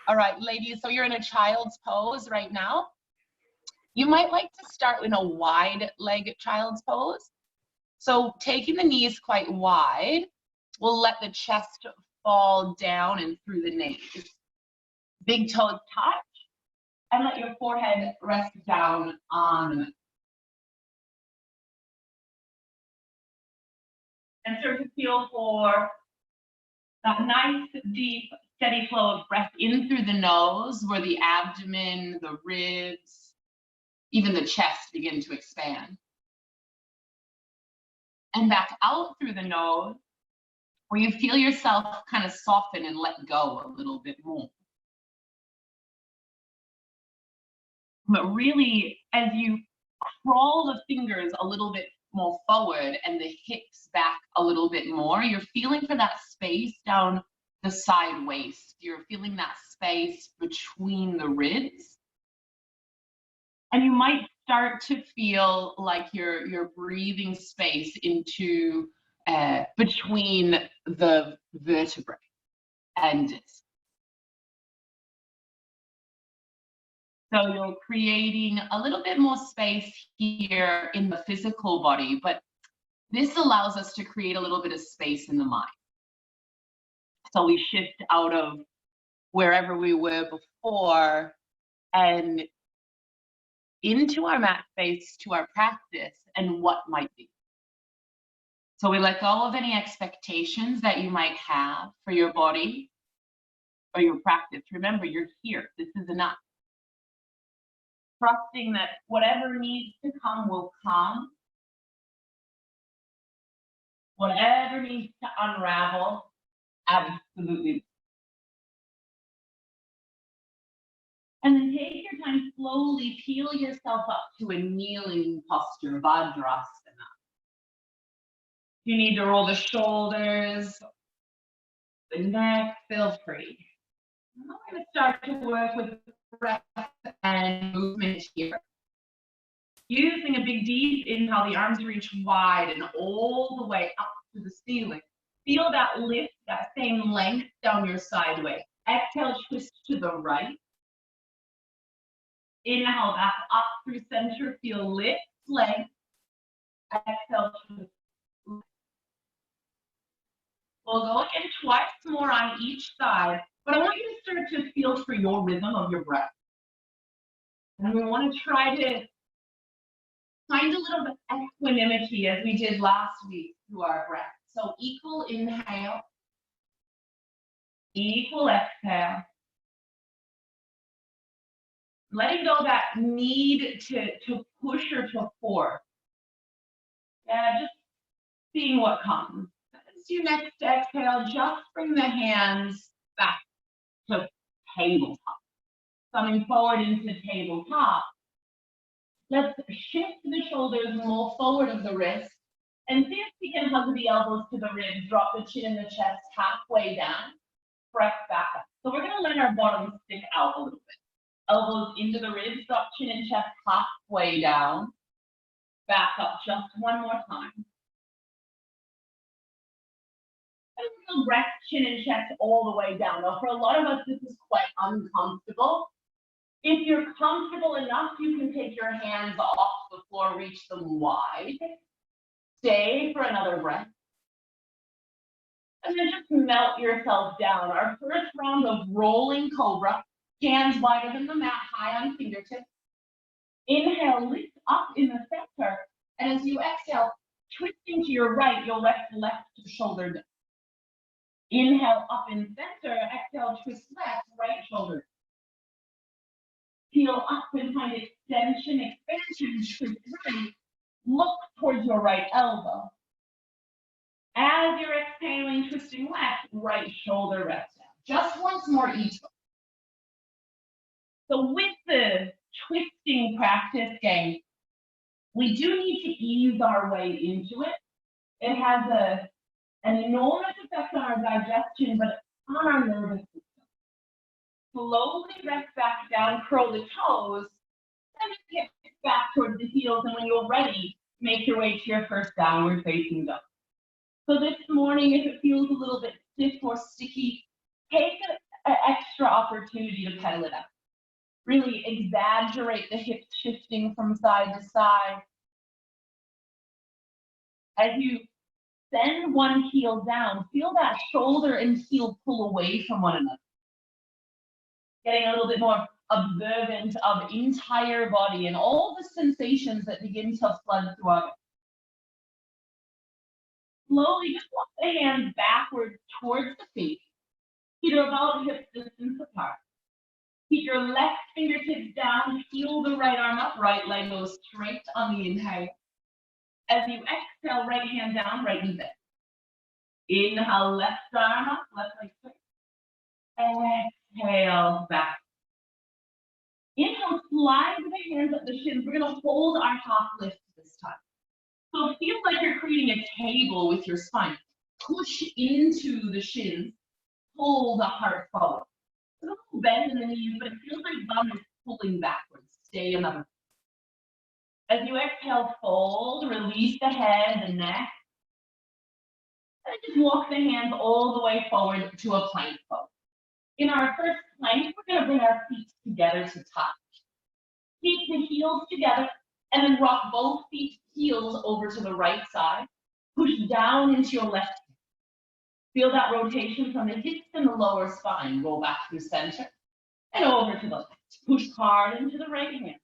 All right, ladies, so you're in a child's pose right now. You might like to start in a wide leg child's pose. So taking the knees quite wide, we'll let the chest fall down and through the knees. Big toes touch, and let your forehead rest down on the mat. And start to feel for that nice, deep, steady flow of breath in through the nose, where the abdomen, the ribs, even the chest begin to expand. And back out through the nose, where you feel yourself kind of soften and let go a little bit more. But really, as you crawl the fingers a little bit more forward and the hips back a little bit more, you're feeling for that space down the side waist. You're feeling that space between the ribs. And you might start to feel like you're breathing space into between the vertebrae and disc. So you're creating a little bit more space here in the physical body, but this allows us to create a little bit of space in the mind. So we shift out of wherever we were before and into our mat space, to our practice and what might be. So we let go of any expectations that you might have for your body or your practice. Remember, you're here. This is enough. Trusting that whatever needs to come will come. Whatever needs to unravel, absolutely. And then take your time, slowly peel yourself up to a kneeling posture, Vajrasana. You need to roll the shoulders, the neck, feel free. Now we're going to start to work with breath and movement here. Using a big deep inhale, the arms reach wide and all the way up to the ceiling. Feel that lift, that same length down your sideways. Exhale, twist to the right. Inhale back up through center, feel lift, length. Exhale, twist. We'll go again twice more on each side, but I want you to start to feel for your rhythm of your breath. And we want to try to find a little bit of equanimity as we did last week through our breath. So equal inhale, equal exhale. Letting go that need to push or to force. Yeah, just seeing what comes. As you next exhale, just bring the hands back to tabletop. Coming forward into tabletop. Let's shift the shoulders more forward of the wrist. And see if we can hug the elbows to the ribs, drop the chin in the chest halfway down, press back up. So we're gonna let our bottom stick out a little bit. Elbows into the ribs, drop chin and chest halfway down, back up just one more time. And we'll breath, chin and chest all the way down. Now for a lot of us, this is quite uncomfortable. If you're comfortable enough, you can take your hands off the floor, reach them wide. Stay for another breath. And then just melt yourself down. Our first round of rolling cobra, hands wider than the mat, high on fingertips. Inhale, lift up in the center. And as you exhale, twisting to your right, you'll lift left shoulder down. Inhale, up in center. Exhale, twist left, right shoulder. Peel up and find extension, expansion, twist right. Look towards your right elbow. As you're exhaling, twisting left, right shoulder rests down. Just once more each one. So with the twisting practice game, we do need to ease our way into it. It has an enormous effect on our digestion, but on our nervous system. Slowly rest back down, curl the toes, and then get back towards the heels. And when you're ready, make your way to your first downward facing dog. So this morning, if it feels a little bit stiff or sticky, take extra opportunity to pedal it out. Really exaggerate the hips shifting from side to side. As you send one heel down, feel that shoulder and heel pull away from one another. Getting a little bit more observant of entire body and all the sensations that begin to flood throughout it. Slowly just walk the hands backwards towards the feet. Feet are about hip distance apart. Keep your left fingertips down, heel the right arm up, right leg goes straight on the inhale. As you exhale, right hand down, right knee bent. Inhale, left arm up, left leg straight. Exhale, back. Inhale, slide the hands up the shins. We're gonna hold our top lift this time. So it feels like you're creating a table with your spine. Push into the shins, pull the heart forward. A little bend in the knees, but it feels like bum is pulling backwards. Stay another. As you exhale, fold, release the head, the neck. And just walk the hands all the way forward to a plank pose. In our first plank, we're going to bring our feet together to touch. Keep the heels together, and then rock both feet heels over to the right side. Push down into your left hand. Feel that rotation from the hips and the lower spine. Roll back through center and over to the left. Push hard into the right hand.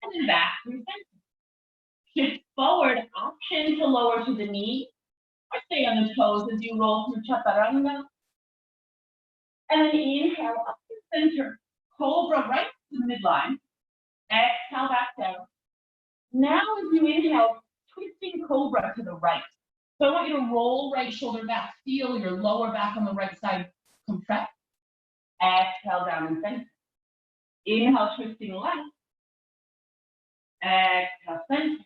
And then back through center. Shift forward, option to lower to the knee, or stay on the toes as you roll through chaturanga. And then inhale up to center, cobra right to the midline. Exhale back down. Now as you inhale, twisting cobra to the right. So I want you to roll right shoulder back. Feel your lower back on the right side compress. Exhale down and center. Inhale, twisting left. Exhale, center.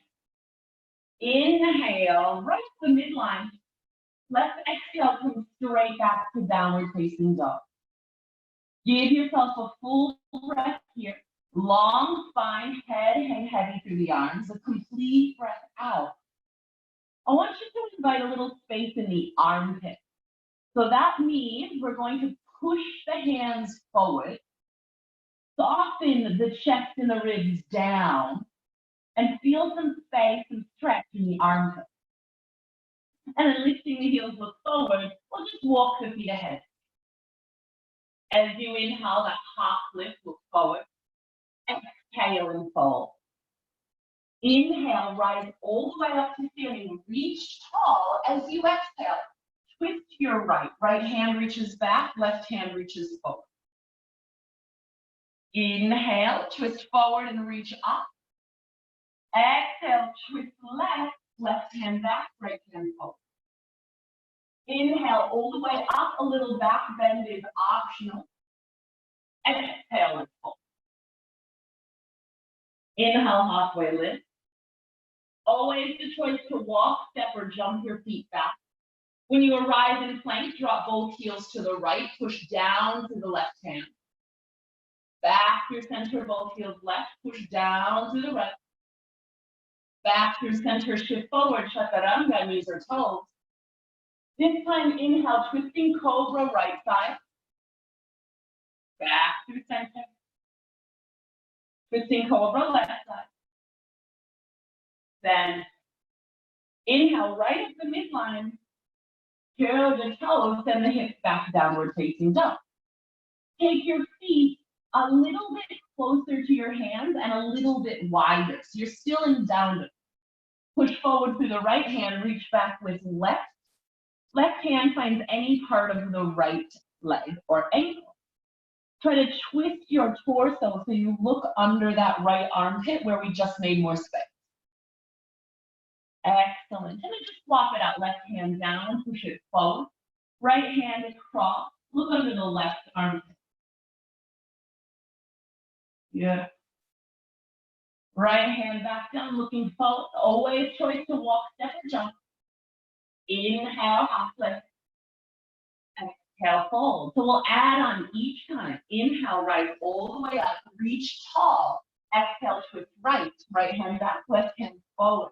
Inhale, right to the midline. Let's exhale, come straight back to downward facing dog. Give yourself a full breath here. Long spine, head hang heavy through the arms. A complete breath out. I want you to invite a little space in the armpit. So that means we're going to push the hands forward, soften the chest and the ribs down, and feel some space and stretch in the armpit. And then lifting the heels, look forward, we'll just walk the feet ahead. As you inhale, that half lift, look forward. Exhale and fold. Inhale, rise all the way up to standing. Reach tall as you exhale. Twist your right. Right hand reaches back, left hand reaches forward. Inhale, twist forward and reach up. Exhale, twist left, left hand back, right hand forward. Inhale, all the way up, a little back bend is optional. Exhale and fold. Inhale, halfway lift. Always the choice to walk, step, or jump your feet back. When you arrive in plank, drop both heels to the right, push down to the left hand. Back through center, both heels left, push down to the right. Back through center, shift forward, chaturanga, knees or toes. This time, inhale, twisting cobra, right side. Back through center. Twisting cobra, left side. Then, inhale, right at the midline. Curl the toes, send the hips back downward facing dog. Take your feet a little bit closer to your hands and a little bit wider. So you're still in down dog. Push forward through the right hand, reach back with left. Left hand finds any part of the right leg or ankle. Try to twist your torso so you look under that right armpit where we just made more space. Excellent. And then just swap it out. Left hand down, push it forward. Right hand across. Look under the left armpit. Yeah. Right hand back down, looking forward. Always choice to walk, step, or jump. Inhale, half lift. Exhale, fold. So we'll add on each time. Inhale, rise all the way up. Reach tall. Exhale, twist right. Right hand back, left hand forward.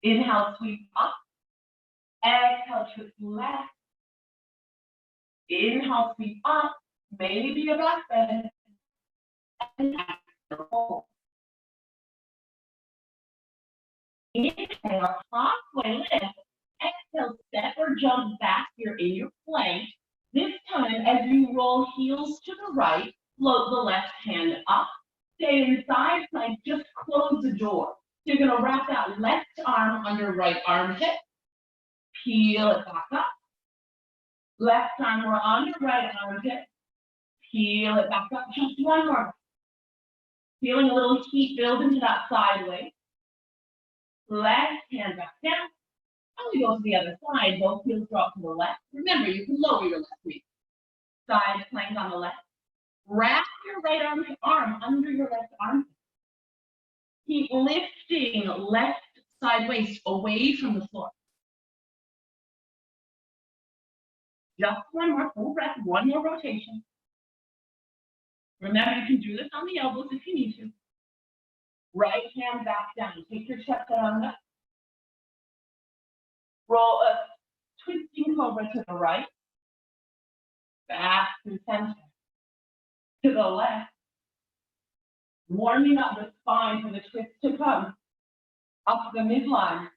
Inhale, sweep up. Exhale, twist left. Inhale, sweep up, maybe a back bend. And exhale, fold. Inhale, halfway lift. Exhale, step or jump back here in your plank. This time, as you roll heels to the right, float the left hand up. Stay in side plank, just close the door. So you're going to wrap that left arm under right armpit. Peel it back up. Left arm we're under right armpit. Peel it back up. Just one more. Feeling a little heat build into that sideways. Left hand back down. And we go to the other side. Both heels drop to the left. Remember, you can lower your left knee. Side plank on the left. Wrap your right arm under your left arm. Keep lifting left side waist away from the floor. Just one more full breath, one more rotation. Remember, you can do this on the elbows if you need to. Right hand back down. Take your chest down. Roll a twisting cobra to the right. Back to center. To the left. Warming up the spine for the twist to come. Up the midline.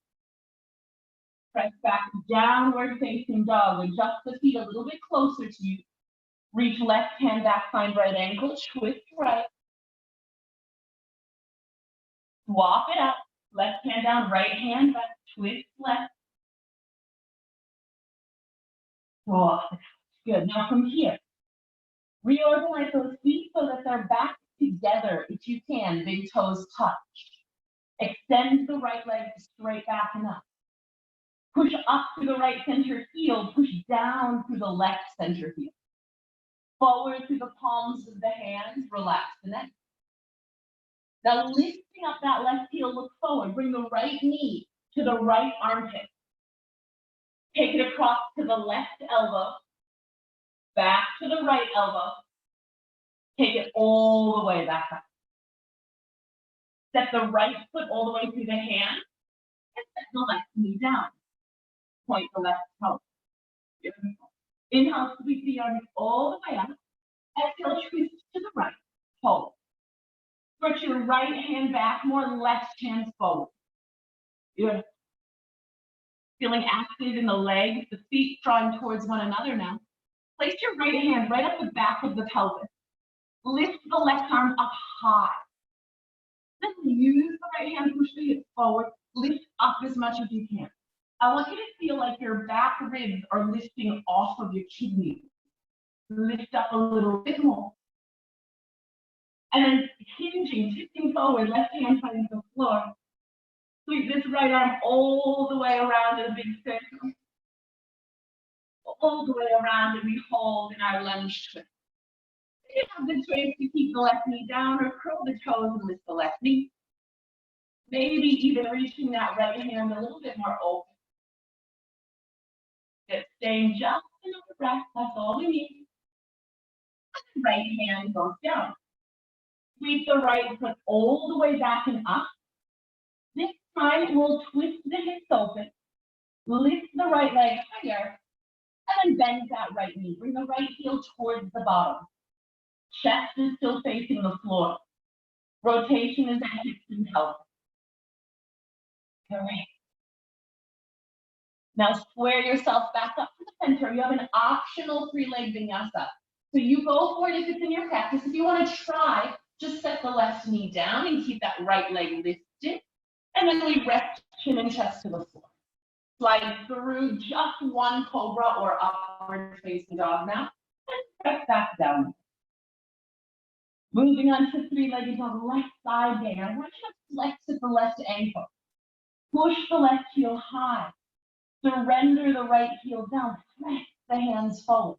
Press back downward facing dog. Adjust the feet a little bit closer to you. Reach left hand back, find right ankle, twist right. Swap it up. Left hand down, right hand back, twist left. Swap it out. Good. Now from here, reorganize those feet so that they're back together if you can. Big toes touch. Extend the right leg straight back and up. Push up to the right center heel. Push down to the left center heel. Forward through the palms of the hands. Relax the neck. Now lifting up that left heel, look forward. Bring the right knee to the right armpit. Take it across to the left elbow. Back to the right elbow. Take it all the way back up. Step the right foot all the way through the hand. And set the left knee down. Point the left toe. Beautiful. Inhale, sweep the arms all the way up. Exhale, twist to the right. Hold. Stretch your right hand back, more left hand forward. Beautiful. Feeling active in the legs, the feet drawing towards one another now. Place your right hand right up the back of the pelvis. Lift the left arm up high. Then use the right hand, push the hips forward. Lift up as much as you can. I want you to feel like your back ribs are lifting off of your kidneys. Lift up a little bit more. And then hinging, tipping forward, left hand finding the floor. Sweep this right arm all the way around in a big circle. All the way around, and we hold in our lunge twist. You have the choice to keep the left knee down or curl the toes and lift the left knee. Maybe even reaching that right hand a little bit more open. Just staying just another breath, that's all we need. And the right hand goes down. Sweep the right foot all the way back and up. This time we'll twist the hips open, lift the right leg higher, and then bend that right knee. Bring the right heel towards the bottom. Chest is still facing the floor. Rotation is at hips and pelvis. Great. Now square yourself back up to the center. You have an optional 3-leg vinyasa. So you go for it if it's in your practice. If you want to try, just set the left knee down and keep that right leg lifted. And then we rest chin and chest to the floor. Slide through just one cobra or upward facing dog now. And press back down. Moving on to 3-legged dog, left side there. I want you to flex at the left ankle. Push the left heel high. Surrender the right heel down. Press the hands forward.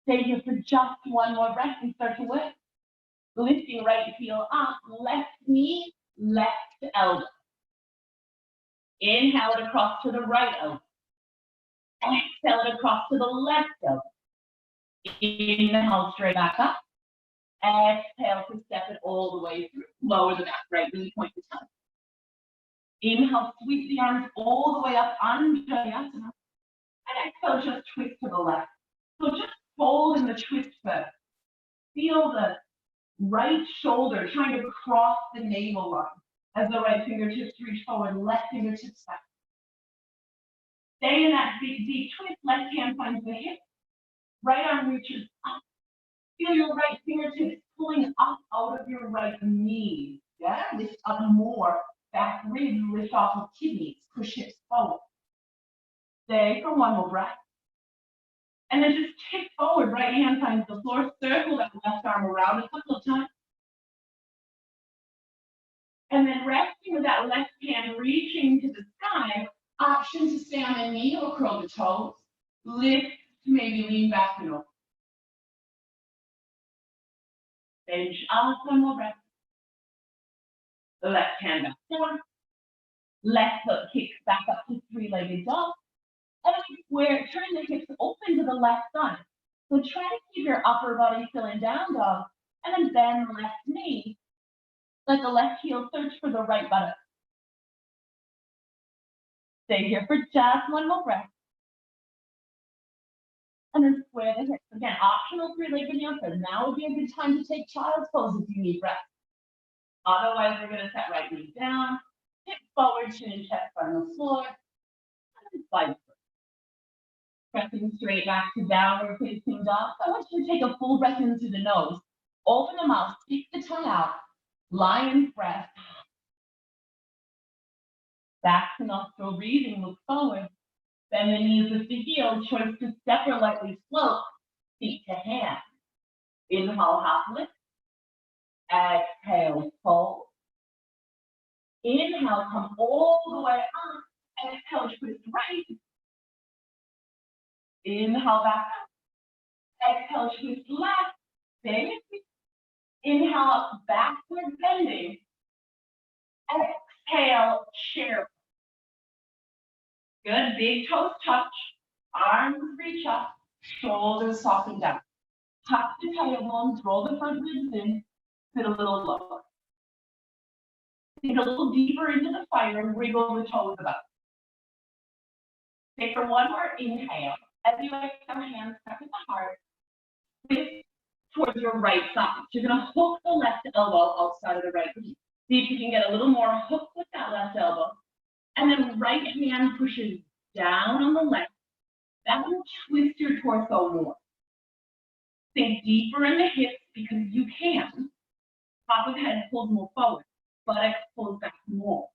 Stay here for just one more breath and start to lift. Lifting right heel up, left knee, left elbow. Inhale it across to the right elbow. Exhale it across to the left elbow. Inhale straight back up. Exhale to step it all the way through. Lower the back, right knee, point the toe. Inhale, sweep the arms all the way up under Vinyasa. And exhale, just twist to the left. So just fold in the twist first. Feel the right shoulder trying to cross the navel line as the right fingertips reach forward, left fingertips back. Stay in that big, deep twist. Left hand finds the hip. Right arm reaches up. Feel your right fingertips pulling up out of your right knee. Yeah, lift up more. Back ribs lift off of kidneys. Push hips forward. Stay for one more breath. And then just tip forward. Right hand finds the floor. Circle that left arm around a couple of times. And then resting with that left hand reaching to the sky. Option to stay on a knee or curl the toes. Lift, maybe lean back and over. Then just one more breath. The left hand back down. Left foot kicks back up to three-legged dog. And then square, turn the hips open to the left side. So try to keep your upper body still in down dog. And then bend the left knee. Let the left heel search for the right buttock. Stay here for just one more breath. And then square the hips. Again, optional three-legged yoga. Now would be a good time to take child's pose if you need breath. Otherwise, we're going to set right knee down, hip forward, chin and chest on the floor, and slide through. Pressing straight back to downward facing dog. I want you to take a full breath into the nose. Open the mouth, stick the tongue out, lion's breath. Back to nostril breathing, look forward. Bend the knees with the heel, choice to step or lightly float, feet to hand. Inhale, half lift. Exhale, fold. Inhale, come all the way up. Exhale, twist right. Inhale, back up. Exhale, twist left. Stay with me. Inhale, backward bending. Exhale, chair. Good, big toes touch. Arms reach up. Shoulders soften down. Tuck the tailbone, roll the front ribs in. Sit a little lower. Sink a little deeper into the fire and wriggle the toes about. Take for one more inhale. As you exhale, hands back at the heart. Twist towards your right side. You're going to hook the left elbow outside of the right knee. See if you can get a little more hook with that left elbow. And then right hand pushes down on the left. That will twist your torso more. Sink deeper in the hips because you can. Top of head pulls more forward. Buttocks pulls back more.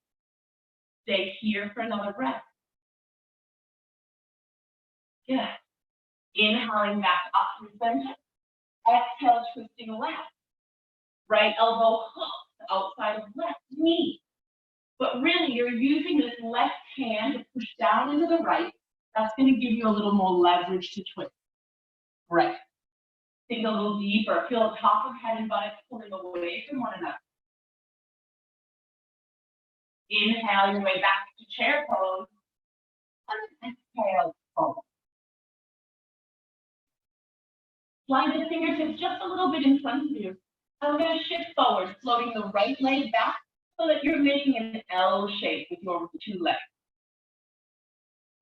Stay here for another breath. Good. Inhaling back up through center. Exhale, twisting left. Right elbow hooks outside of left knee. But really, you're using this left hand to push down into the right. That's going to give you a little more leverage to twist. Right. Think a little deeper. Feel the top of head and buttocks pulling away from one another. Inhale your way back to chair pose. And exhale, fold. Slide the fingertips just a little bit in front of you. I'm going to shift forward, floating the right leg back so that you're making an L shape with your two legs.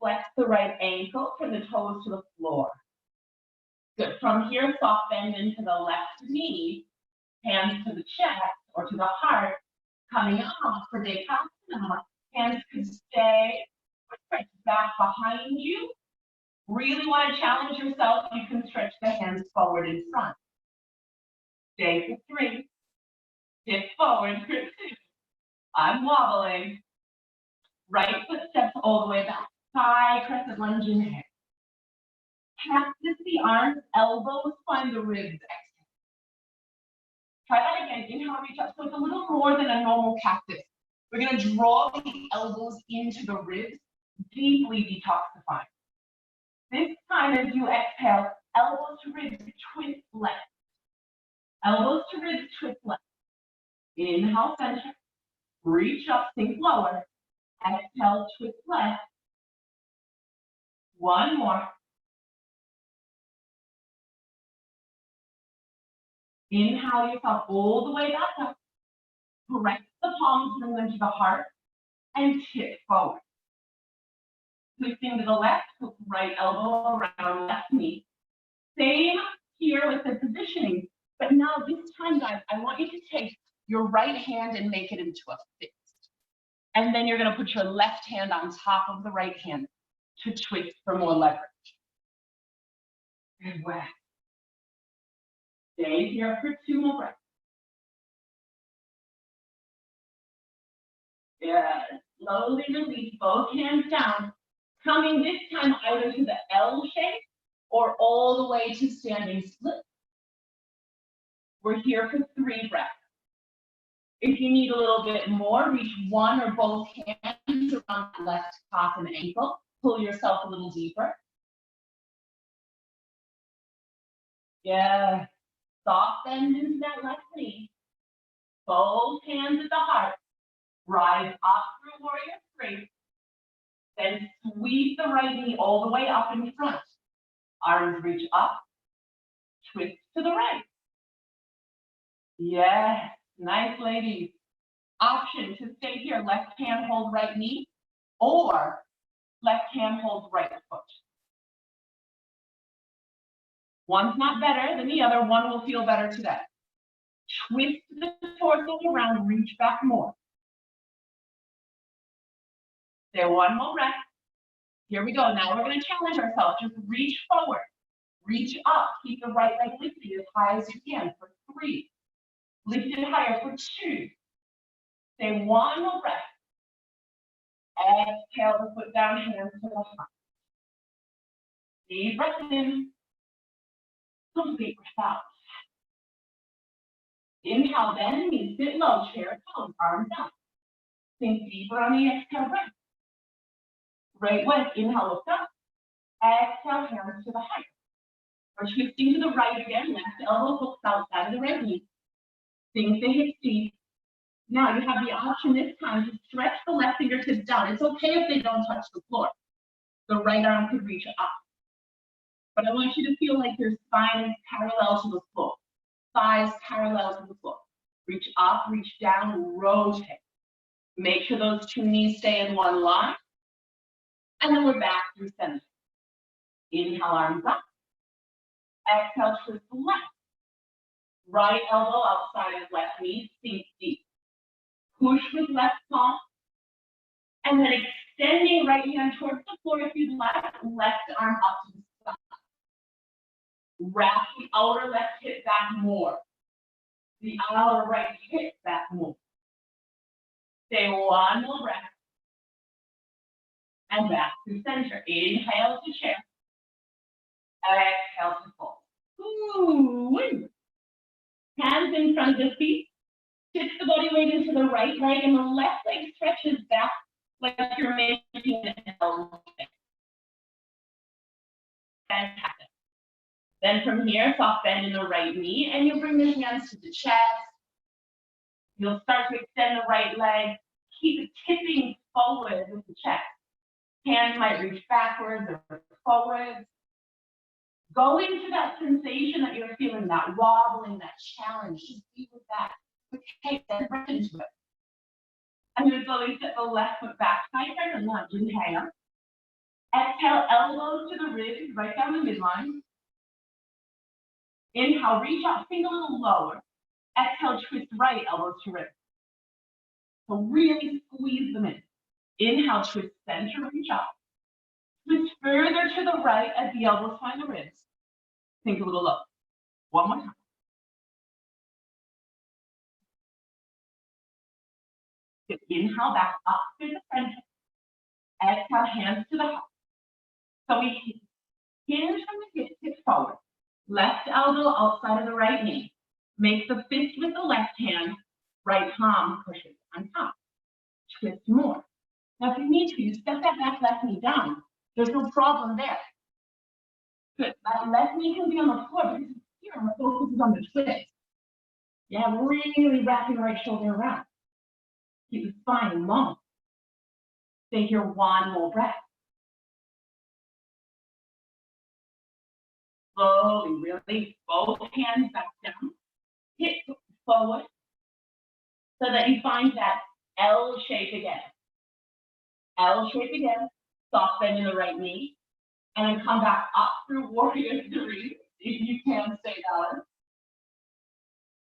Flex the right ankle from the toes to the floor. Good. From here, soft bend into the left knee, hands to the chest or to the heart, coming up for Detox. Hands could stay or stretch back behind you. Really want to challenge yourself, you can stretch the hands forward in front. Stay for 3. Dip forward for 2. I'm wobbling. Right foot steps all the way back. High crescent lunge inhale. Cactus the arms, elbows find the ribs. Exhale. Try that again. Inhale, reach up. So it's a little more than a normal cactus. We're going to draw the elbows into the ribs, deeply detoxifying. This time as you exhale, elbows to ribs, twist left. Elbows to ribs, twist left. Inhale, center. Reach up, sink lower. Exhale, twist left. One more. Inhale yourself all the way back up. Press the palms, bring them to the heart, and tip forward. Twisting to the left, hook right elbow around left knee. Same here with the positioning, but now this time, guys, I want you to take your right hand and make it into a fist. And then you're gonna put your left hand on top of the right hand to twist for more leverage. Good work. Stay here for 2 more breaths. Good. Slowly release both hands down, coming this time either to the L shape or all the way to standing split. We're here for 3 breaths. If you need a little bit more, reach one or both hands around the left calf and ankle. Pull yourself a little deeper. Yeah. Soft bend into that left knee. Both hands at the heart. Rise up through warrior 3. Then sweep the right knee all the way up in front. Arms reach up. Twist to the right. Yes. Nice, ladies. Option to stay here. Left hand hold right knee, or left hand hold right foot. One's not better than the other. One will feel better today. Twist the torso around. Reach back more. Stay 1 more breath. Here we go. Now we're going to challenge ourselves. Just reach forward. Reach up. Keep the right leg lifted as high as you can for 3. Lift it higher for 2. Say 1 more breath. Exhale to put down, hands to the heart. Deep breath in. Complete breath out. Inhale, bend knees, sit low, chair pose, arms down. Think deeper on the exhale breath. Right way, inhale, look up. Exhale, hands to the heart. We're twisting to the right again, left elbow hooks outside of the right knee. Sink the hips deep. Now you have the option this time to stretch the left fingertips down. It's okay if they don't touch the floor. The right arm could reach up. But I want you to feel like your spine is parallel to the floor. Thighs parallel to the floor. Reach up, reach down, rotate. Make sure those 2 knees stay in one line. And then we're back through center. Inhale, arms up. Exhale, twist the left. Right elbow outside of left knee, sink deep. Push with left palm. And then extending right hand towards the floor if you'd like, left arm up to the side. Wrap the outer left hip back more. The outer right hip back more. Stay 1 more breath. And back to center. Inhale to chair. Exhale to fold. Ooh. Hands in front of the feet. Shift the body weight into the right leg, and the left leg stretches back like you're making an L shape. Fantastic. Then from here, soft bend in the right knee, and you'll bring the hands to the chest. You'll start to extend the right leg. Keep tipping forward with the chest. Hands might reach backwards or forwards. Go into that sensation that you're feeling, that wobbling, that challenge. Just be with that. Okay, then breath into it. I'm going to slowly set the left foot back tighter and lunge. Inhale. Exhale, elbows to the ribs, right down the midline. Inhale, reach up, sink a little lower. Exhale, twist right, elbows to ribs. So really squeeze them in. Inhale, twist center, reach up. Twist further to the right as the elbows find the ribs. Sink a little low. 1 more time. Inhale, back up to the front. Exhale, hands to the heart. So we hinge from the hip, tip forward. Left elbow outside of the right knee. Make the fist with the left hand. Right palm pushes on top. Twist more. Now, if you need to, you step that back left knee down. There's no problem there. Good. That left knee can be on the floor because here the focus is on the twist. Yeah, really wrapping right shoulder around. Keep the spine long. Stay here 1 more breath. Slowly release both hands back down. Hip forward so that you find that L shape again. L shape again. Soft bend in the right knee. And then come back up through warrior 3. If you can, stay down.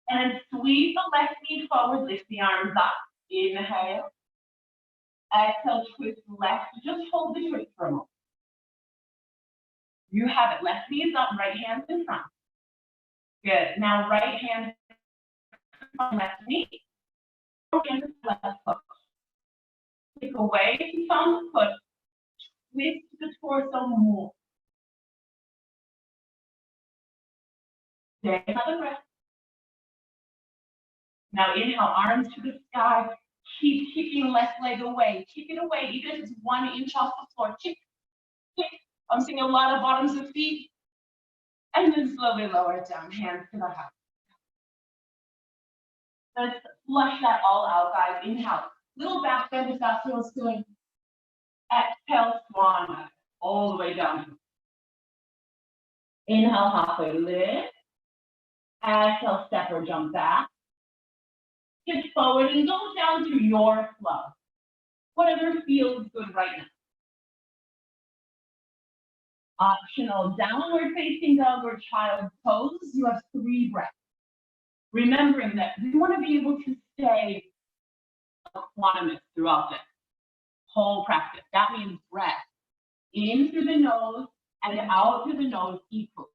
And squeeze the left knee forward, lift the arms up. Inhale. Exhale, twist left. Just hold the twist for a moment. You have it. Left knee is up, right hand in front. Good. Now right hand on left knee. Hand is left foot. Take away from the foot. Twist the torso more. Take another breath. Now inhale, arms to the sky. Keep kicking left leg away. Kick it away, even if it's 1 inch off the floor. Kick, kick. I'm seeing a lot of bottoms of feet. And then slowly lower it down, hands to the heart. Let's flush that all out, guys. Inhale. Little back bend if that feels good. Exhale, swan all the way down. Inhale, halfway lift. Exhale, step or jump back. Get forward and go down to your flow. Whatever feels good right now. Optional downward facing dog or child pose. You have 3 breaths. Remembering that we want to be able to stay equanimous throughout this whole practice. That means breath in through the nose and out through the nose equally.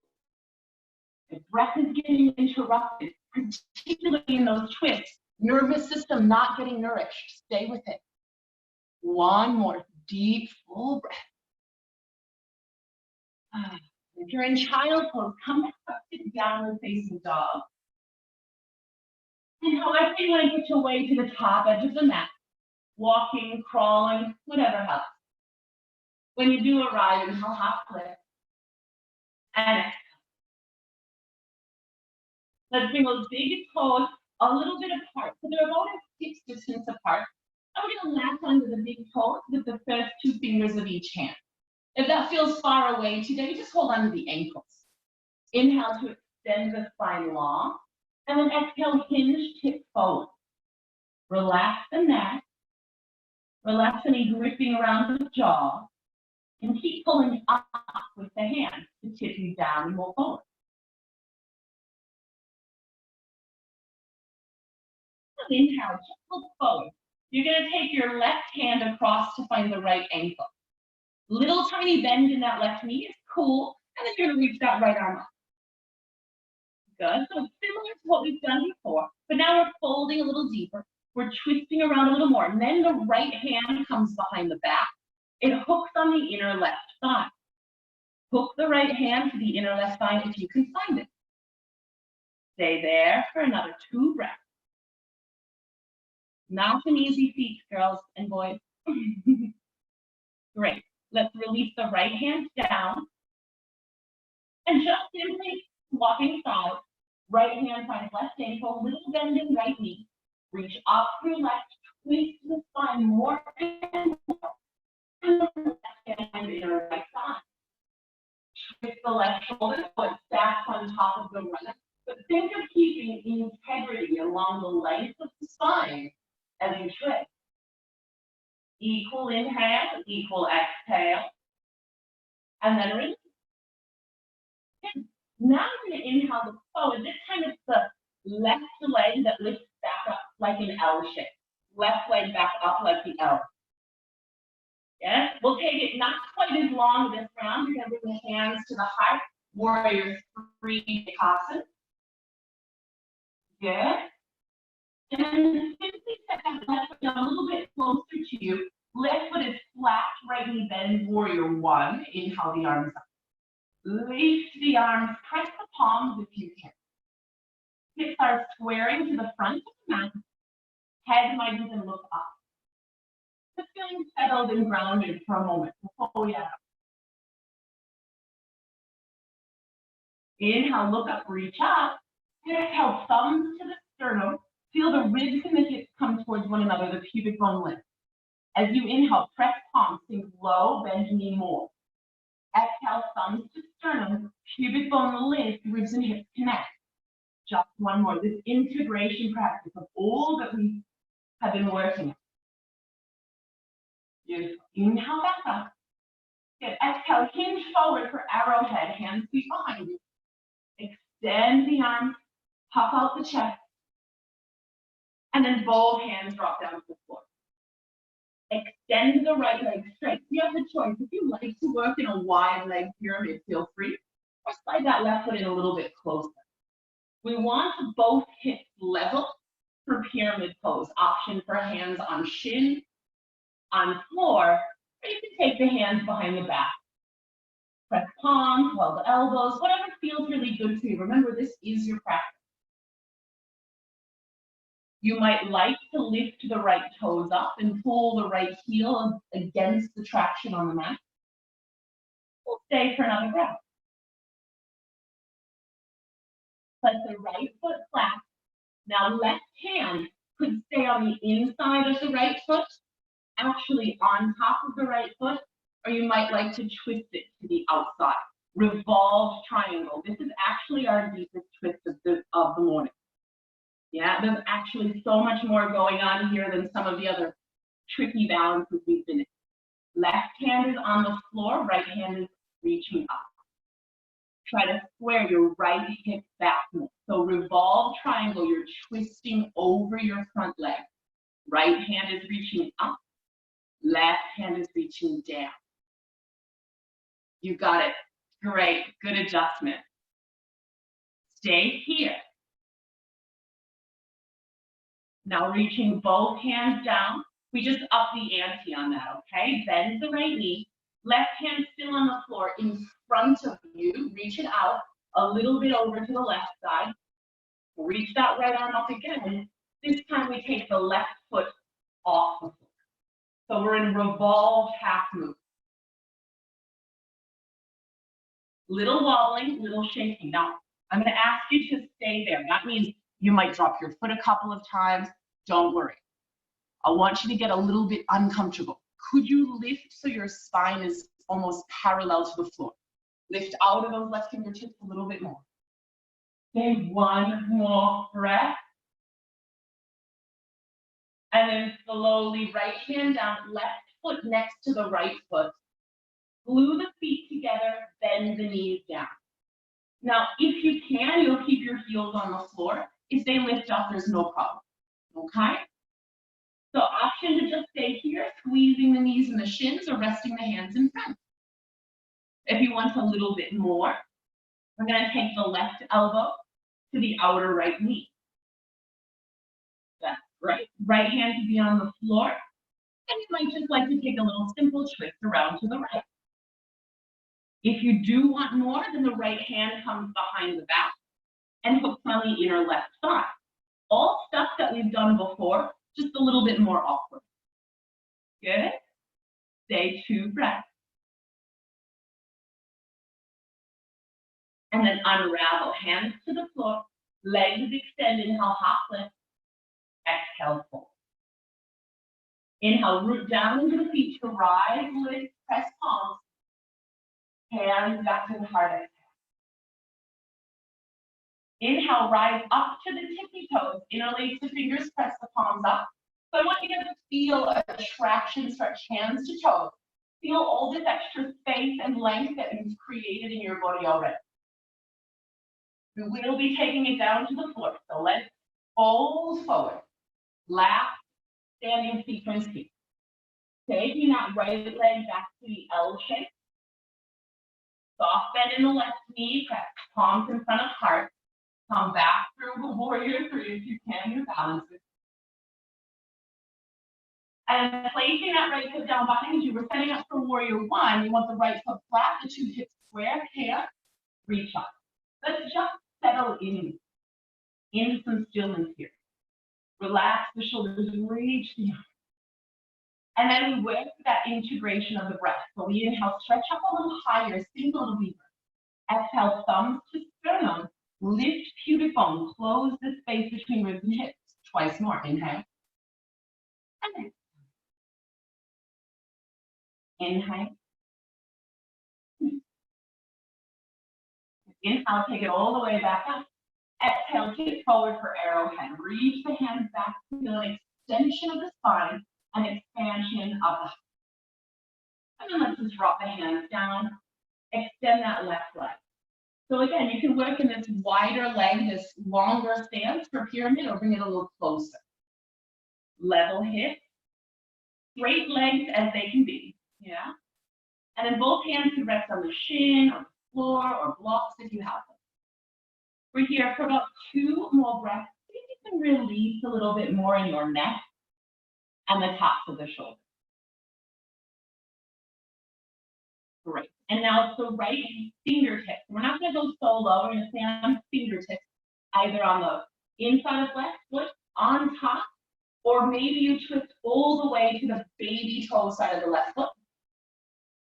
If breath is getting interrupted, particularly in those twists, nervous system not getting nourished, stay with it. 1 more deep, full breath. If you're in child pose, come back up to downward facing dog. And however you want to get your way to the top edge of the mat, walking, crawling, whatever helps. When you do arrive, inhale, half lift, and exhale. Let's bring those big toes a little bit apart. So they're about a 6 distance apart. I'm going to latch onto the big toes with the first 2 fingers of each hand. If that feels far away today, just hold on to the ankles. Inhale to extend the spine long, and then exhale, hinge, tip forward. Relax the neck. Relax any gripping around the jaw, and keep pulling up with the hands to tip you down and move forward. Inhale, just look forward. You're going to take your left hand across to find the right ankle. Little tiny bend in that left knee is cool, and then you're going to reach that right arm up. Good. So it's similar to what we've done before, but now we're folding a little deeper. We're twisting around a little more, and then the right hand comes behind the back. It hooks on the inner left thigh. Hook the right hand to the inner left thigh if you can find it. Stay there for another 2 breaths. Nice and easy feet, girls and boys. Great. Let's release the right hand down. And just simply walking side, right hand finds left ankle, little bend in right knee. Reach up through left, twist the spine more and more. And the left hand inner right side. Twist the left shoulder, foot stacks on top of the runner. But think of keeping integrity along the length of the spine as you twist. Equal inhale, equal exhale. And then release. Now I'm going to inhale the forward. This time it's the left leg that lifts back up like an L shape. Left leg back up like the L. Yes, we'll take it not quite as long this round. You're going to bring the hands to the heart. Warrior 3 Vinyasa. Good. And then simply set that left foot down a little bit closer to you. Left foot is flat, right knee bends, warrior 1. Inhale the arms up. Lift the arms, press the palms if you can. Hips are squaring to the front of the mat. Head might even look up. Just feeling settled and grounded for a moment before we add up. Inhale, look up, reach up. Exhale, thumbs to the sternum. Feel the ribs and the hips come towards one another, the pubic bone lift. As you inhale, press palms, sink low, bend knee more. Exhale, thumbs to sternum, pubic bone lift, ribs and hips connect. Just one more. This integration practice of all that we have been working on. Beautiful. Inhale back up. Good. Exhale, hinge forward for arrowhead, hands feet behind you. extend the arms, puff out the chest, and then both hands drop down to the floor. Extend the right leg straight. You have the choice. If you like to work in a wide leg pyramid, feel free, or slide that left foot in a little bit closer. We want both hips level for pyramid pose. Option for hands on shin, on floor, or you can take the hands behind the back. Press palms, weld the elbows, whatever feels really good for you. Remember, this is your practice. You might like to lift the right toes up and pull the right heel against the traction on the mat. We'll stay for another breath. Let the right foot flat. Now left hand could stay on the inside of the right foot, actually on top of the right foot, or you might like to twist it to the outside. Revolve triangle. This is actually our deepest twist of the morning. Yeah, there's actually so much more going on here than some of the other tricky balances we've been in. Left hand is on the floor, right hand is reaching up. Try to square your right hip back more. So revolve triangle, you're twisting over your front leg. Right hand is reaching up, left hand is reaching down. You got it. Great, good adjustment. Stay here. Now reaching both hands down, we just up the ante on that, okay? Bend the right knee, left hand still on the floor in front of you, reach it out a little bit over to the left side. Reach that right arm up again. This time we take the left foot off the floor. So we're in revolved half move. Little wobbling, little shaking. Now, I'm going to ask you to stay there. That means you might drop your foot a couple of times. Don't worry. I want you to get a little bit uncomfortable. Could you lift so your spine is almost parallel to the floor? Lift out of those left fingertips a little bit more. Okay, one more breath. And then slowly right hand down, left foot next to the right foot. Glue the feet together, bend the knees down. Now, if you can, you'll keep your heels on the floor. If they lift up, there's no problem, okay? So option to just stay here, squeezing the knees and the shins or resting the hands in front. If you want a little bit more, we're gonna take the left elbow to the outer right knee. That's right. Right hand to be on the floor. And you might just like to take a little simple twist around to the right. If you do want more, then the right hand comes behind the back and hooks on the inner left thigh. All stuff that we've done before, just a little bit more awkward. Good? Stay 2 breaths. And then unravel, hands to the floor, legs extend, inhale, half lift, exhale, fold. Inhale, root down into the feet to rise, lift, press palms. Hands back to the heart exhale. Inhale, rise up to the tippy toes. Interlace the fingers, press the palms up. So I want you to feel a traction, stretch hands to toes. Feel all this extra space and length that you've created in your body already. We will be taking it down to the floor. So let's fold forward. Last standing sequence here. Taking that right leg back to the L shape. Soft bend in the left knee, press palms in front of heart. Come back through the warrior 3 if you can, your balance it. And placing that right foot down behind you, we're setting up for warrior 1. You want the right foot flat, the 2 hips square, hands, reach up. Let's just settle in some stillness here. Relax the shoulders, reach the arms. And then we work that integration of the breath. So we inhale, stretch up a little higher, single lever. Exhale, thumbs to sternum, lift pubic bone, close the space between ribs and hips. Twice more, inhale. And inhale. Inhale, take it all the way back up. Exhale, kick forward for arrowhead. Reach the hands back, feel an extension of the spine, an expansion of the heart. And then let's just drop the hands down. Extend that left leg. So again, you can work in this wider leg, this longer stance for pyramid, or bring it a little closer. Level hip, straight legs as they can be, yeah? And then both hands can rest on the shin, or the floor, or blocks if you have them. We're here for about 2 more breaths. See if you can release a little bit more in your neck and the tops of the shoulders. Great. And now it's the right fingertips. We're not going to go so low. We're going to stay on fingertips, either on the inside of left foot, on top, or maybe you twist all the way to the baby toe side of the left foot.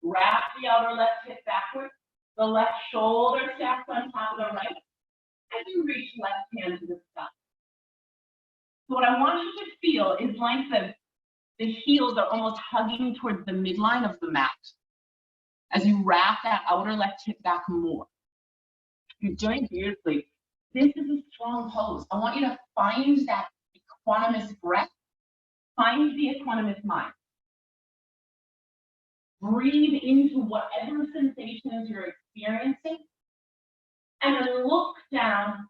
Wrap the outer left hip backward. The left shoulder stacks on top of the right. As you reach left hand to the sky. So what I want you to feel is like the heels are almost hugging towards the midline of the mat. As you wrap that outer left hip back more. You're doing beautifully. This is a strong pose. I want you to find that equanimous breath. Find the equanimous mind. Breathe into whatever sensations you're experiencing. And then look down,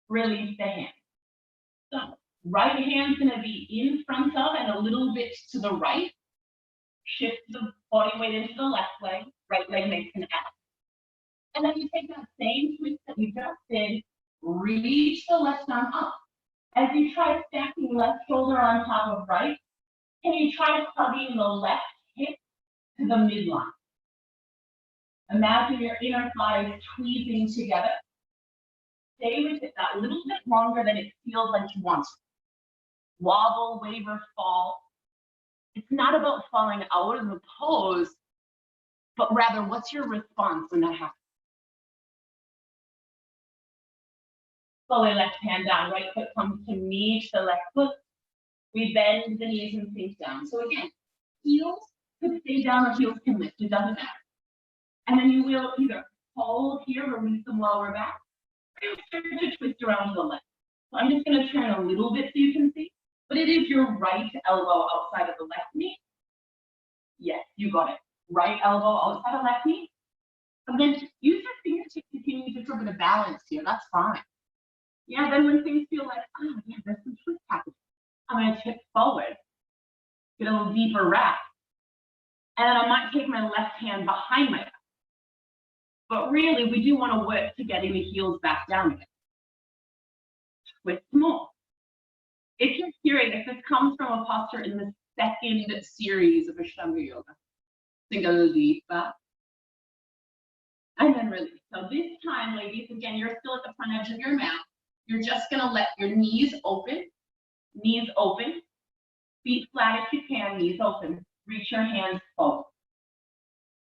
release the hand. So right hand's gonna be in front of and a little bit to the right. Shift the body weight into the left leg, right leg makes an F. And then you take that same twist that you just did, reach the left arm up. As you try stacking left shoulder on top of right, can you try hugging the left hip to the midline? Imagine your inner thighs tweezing together. Stay with it that little bit longer than it feels like you want to. Wobble, waver, fall. It's not about falling out of the pose, but rather what's your response when that happens? Slowly left hand down, right foot comes to meet the left foot. We bend the knees and sink down. So again, heels could stay down or heels can lift, it doesn't matter. And then you will either hold here, release them lower back, or you'll start to twist around to the left. So I'm just gonna turn a little bit so you can see, but it is your right elbow outside of the left knee. Yes, you got it. Right elbow outside of left knee. And then use your fingertips if you need a bit of balance here, that's fine. Yeah, then when things feel like, oh yeah, there's some twist happening, I'm gonna tip forward, get a little deeper wrap. And then I might take my left hand behind my back. But really, we do want to work to getting the heels back down again. Twist more. If you're hearing, if this comes from a posture in the second series of Ashtanga Yoga, think a little deep back. And then release. So this time, ladies, again, you're still at the front edge of your mat. You're just going to let your knees open, feet flat if you can, knees open. Reach your hands forward.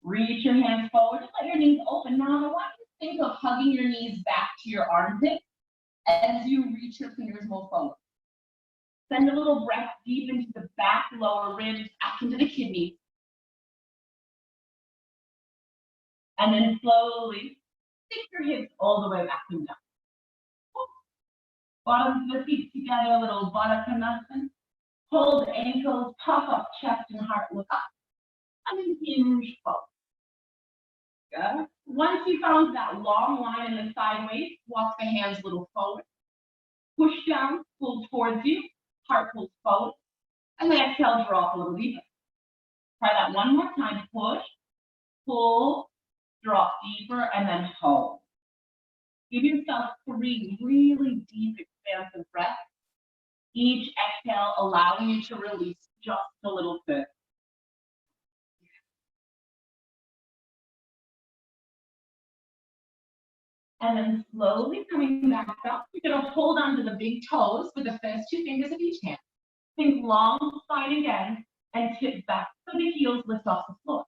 Reach your hands forward, just let your knees open. Now, I want you to think of hugging your knees back to your armpit as you reach your fingers more forward. Send a little breath deep into the back, lower ribs, back into the kidneys. And then slowly stick your hips all the way back and down. Bottoms of the feet together, a little Baddha Konasana. Hold ankles, puff up chest and heart, look up. And then hinge forward. Good. Once you found that long line in the sideways, walk the hands a little forward. Push down, pull towards you, heart pulls forward. And then exhale, drop a little deeper. Try that one more time. Push, pull, drop deeper, and then hold. Give yourself 3 really deep, expansive breaths. Each exhale allowing you to release just a little bit. And then slowly coming back up, you're going to hold on to the big toes with the first 2 fingers of each hand. Think long side again and tip back so the heels lift off the floor.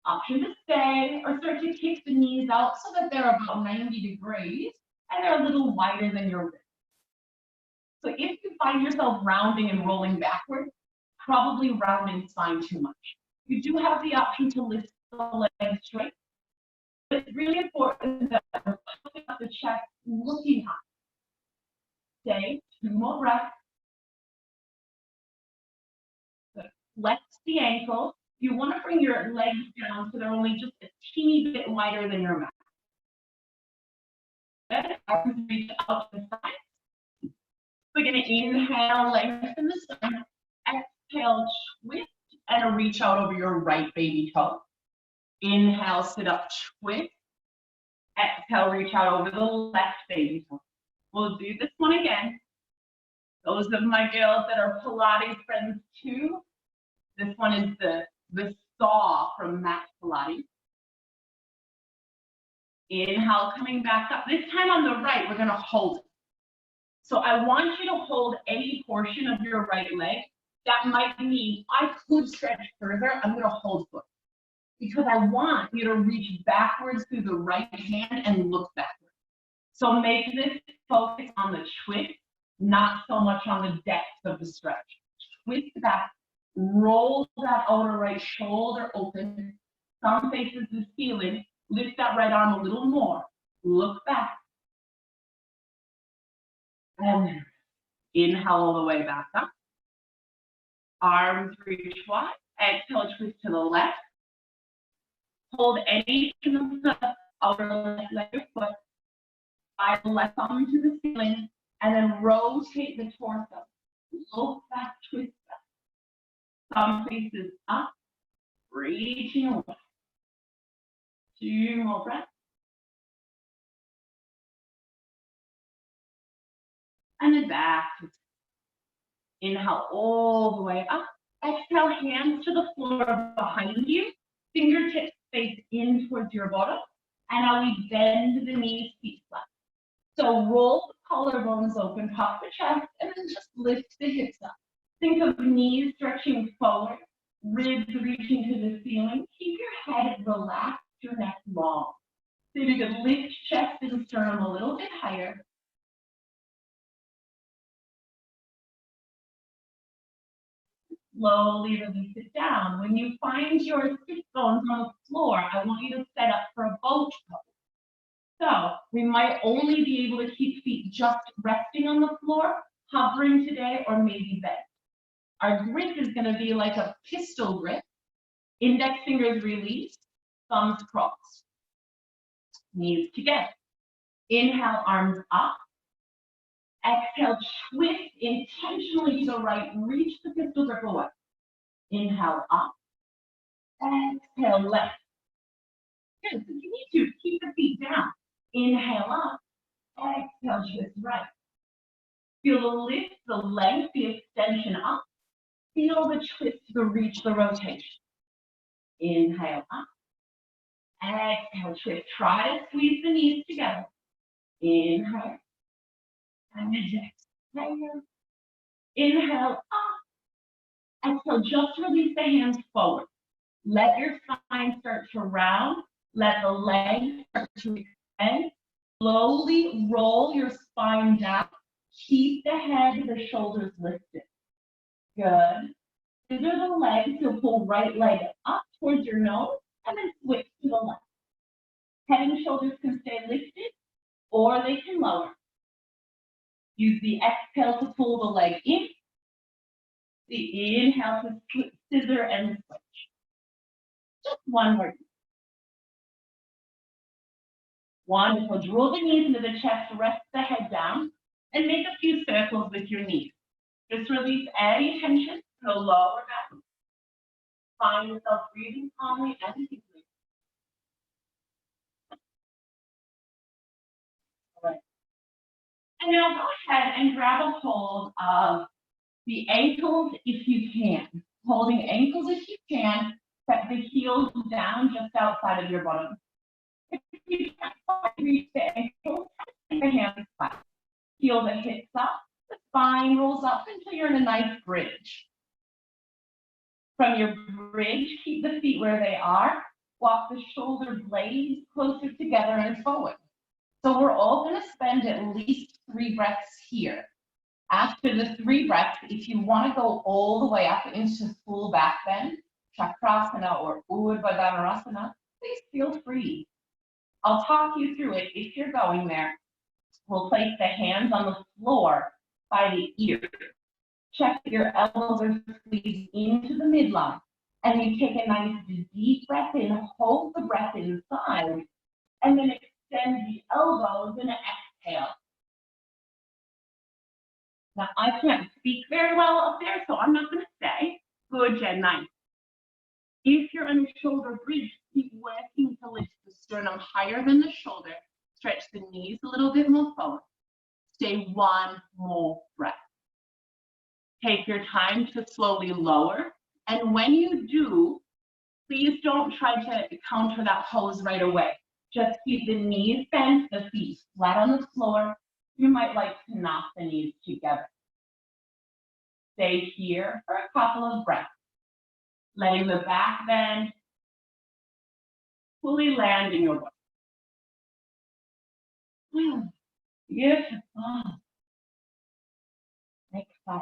Option to stay or start to kick the knees out so that they're about 90 degrees and they're a little wider than your wrist. So if you find yourself rounding and rolling backwards, probably rounding spine too much. You do have the option to lift the legs straight. But it's really important that we're puffing up the chest, looking up. Stay, 2 more breaths. Good. Flex the ankles. You want to bring your legs down so they're only just a teeny bit wider than your mat. Arms reach out to the side. We're going to inhale, lengthen the spine. Exhale, twist and reach out over your right baby toe. Inhale, sit up, twist. Exhale, reach out over the left baby toe. We'll do this one again. Those of my girls that are Pilates friends too, this one is the saw from Max Pilates. Inhale, coming back up. This time on the right, we're going to hold it. So I want you to hold any portion of your right leg. That might mean I could stretch further. I'm going to hold foot because I want you to reach backwards through the right hand and look backwards. So make this focus on the twist, not so much on the depth of the stretch. Twist back, roll that outer right shoulder open. Thumb faces the ceiling. Lift that right arm a little more. Look back. And inhale all the way back up. Arms reach wide. Exhale, twist to the left. Hold any of the outer left leg or foot. Slide the left arm to the ceiling. And then rotate the torso. Look back, twist back. Thumb faces up. Reaching away. 2 more breaths. And then back. Inhale all the way up. Exhale, hands to the floor behind you. Fingertips face in towards your bottom. And now we bend the knees, feet flat. So roll the collarbones open, pop the chest, and then just lift the hips up. Think of knees stretching forward, ribs reaching to the ceiling. Keep your head relaxed, your neck long. So you can lift chest and sternum a little bit higher. Slowly release it down. When you find your sit bones on the floor, I want you to set up for a boat pose. So we might only be able to keep feet just resting on the floor, hovering today, or maybe bent. Our grip is going to be like a pistol grip. Index fingers released, thumbs crossed. Knees together. Inhale, arms up. Exhale, twist intentionally to the right. Reach the pistol grip away. Inhale, up. Exhale, left. Good. So you need to keep the feet down. Inhale, up. Exhale, twist right. Feel the lift, the length, the extension up. Feel the twist, the reach, the rotation. Inhale, up. Exhale, twist. Try to squeeze the knees together. Inhale. And exhale. Inhale, up. Exhale, just release the hands forward. Let your spine start to round. Let the legs start to extend. Slowly roll your spine down. Keep the head, the shoulders lifted. Good. Scissor the legs, you'll pull right leg up towards your nose and then switch to the left. Head and shoulders can stay lifted or they can lower. Use the exhale to pull the leg in. The inhale to scissor and switch. Just one more. Wonderful. Draw the knees into the chest, rest the head down, and make a few circles with your knees. Just release any tension, go lower back. Find yourself breathing calmly and deeply. All right. And now go ahead and grab a hold of the ankles if you can. Holding ankles if you can, set the heels down just outside of your bottom. If you can't quite reach the ankles, take the hands flat. Heel the hips up, the spine rolls up until you're in a nice bridge. From your bridge, keep the feet where they are. Walk the shoulder blades closer together and forward. So we're all going to spend at least 3 breaths here. After the 3 breaths, if you want to go all the way up into full back bend, Chakrasana or Urdhva, please feel free. I'll talk you through it if you're going there. We'll place the hands on the floor by the ear. Check that your elbows are squeezed into the midline. And you take a nice deep breath in, hold the breath inside, and then extend the elbows and exhale. Now, I can't speak very well up there, so I'm not going to say. Good, Jen, nice. If you're on your shoulder bridge, keep working to lift the sternum higher than the shoulder. Stretch the knees a little bit more forward. Stay one more breath. Take your time to slowly lower. And when you do, please don't try to counter that pose right away. Just keep the knees bent, the feet flat on the floor. You might like to knock the knees together. Stay here for a couple of breaths. Letting the back bend, fully landing your butt. Beautiful. Like that.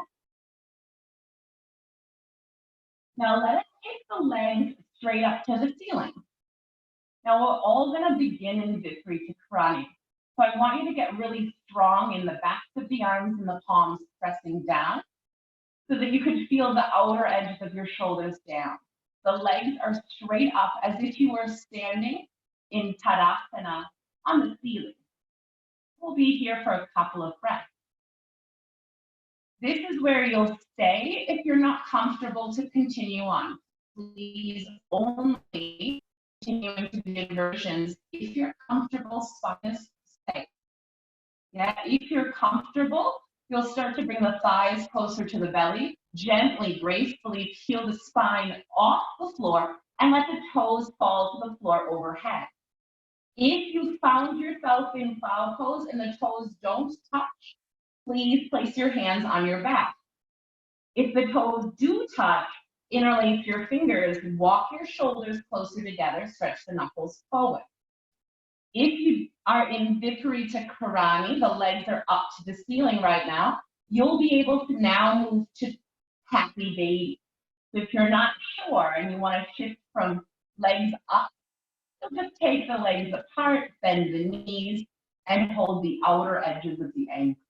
Now let us take the legs straight up to the ceiling. Now we're all going to begin in Viparita Karani. So I want you to get really strong in the backs of the arms and the palms pressing down so that you can feel the outer edges of your shoulders down. The legs are straight up as if you were standing in Tadasana on the ceiling. We'll be here for a couple of breaths. This is where you'll stay if you're not comfortable to continue on. Please only continue into the inversions if you're comfortable, spineless, stay. Yeah, if you're comfortable, you'll start to bring the thighs closer to the belly, gently, gracefully peel the spine off the floor and let the toes fall to the floor overhead. If you found yourself in plow pose and the toes don't touch, please place your hands on your back. If the toes do touch, interlace your fingers, walk your shoulders closer together, stretch the knuckles forward. If you are in Viparita Karani, the legs are up to the ceiling right now, you'll be able to now move to happy baby. So if you're not sure and you want to shift from legs up, you'll just take the legs apart, bend the knees, and hold the outer edges of the ankle.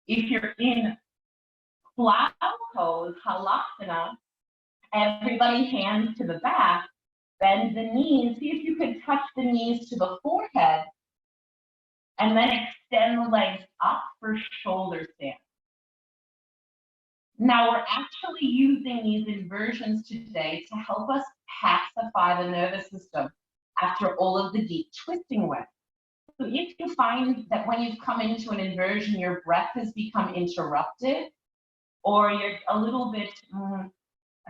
If you're in plow pose, halasana, everybody hands to the back, bend the knees, see if you can touch the knees to the forehead, and then extend the legs up for shoulder stand. Now we're actually using these inversions today to help us pacify the nervous system after all of the deep twisting work. So if you find that when you've come into an inversion, your breath has become interrupted, or you're a little bit,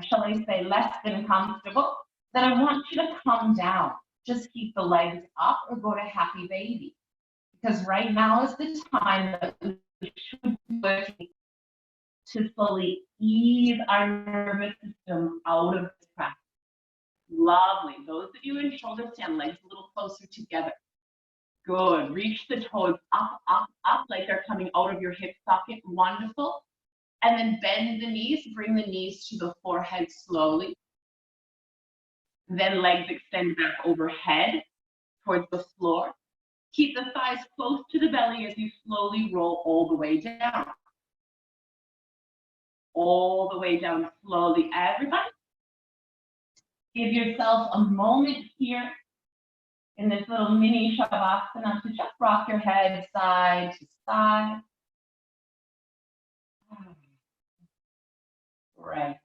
shall I say, less than comfortable, then I want you to come down. Just keep the legs up or go to happy baby. Because right now is the time that we should be working to slowly ease our nervous system out of the practice. Lovely. Those of you in shoulder stand, legs a little closer together. Good. Reach the toes up, up, up, like they're coming out of your hip socket. Wonderful. And then bend the knees. Bring the knees to the forehead slowly. Then legs extend back overhead towards the floor. Keep the thighs close to the belly as you slowly roll all the way down. All the way down slowly, everybody. Give yourself a moment here in this little mini Shavasana to just rock your head side to side. Right.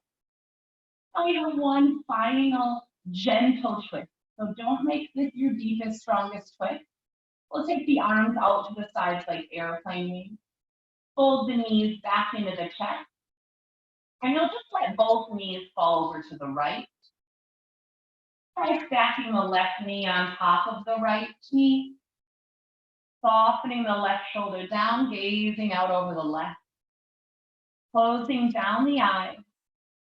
Now we have one final gentle twist. So don't make this your deepest, strongest twist. We'll take the arms out to the sides like airplane wings. Fold the knees back into the chest. And you'll just let both knees fall over to the right. Try stacking the left knee on top of the right knee. Softening the left shoulder down, gazing out over the left. Closing down the eyes.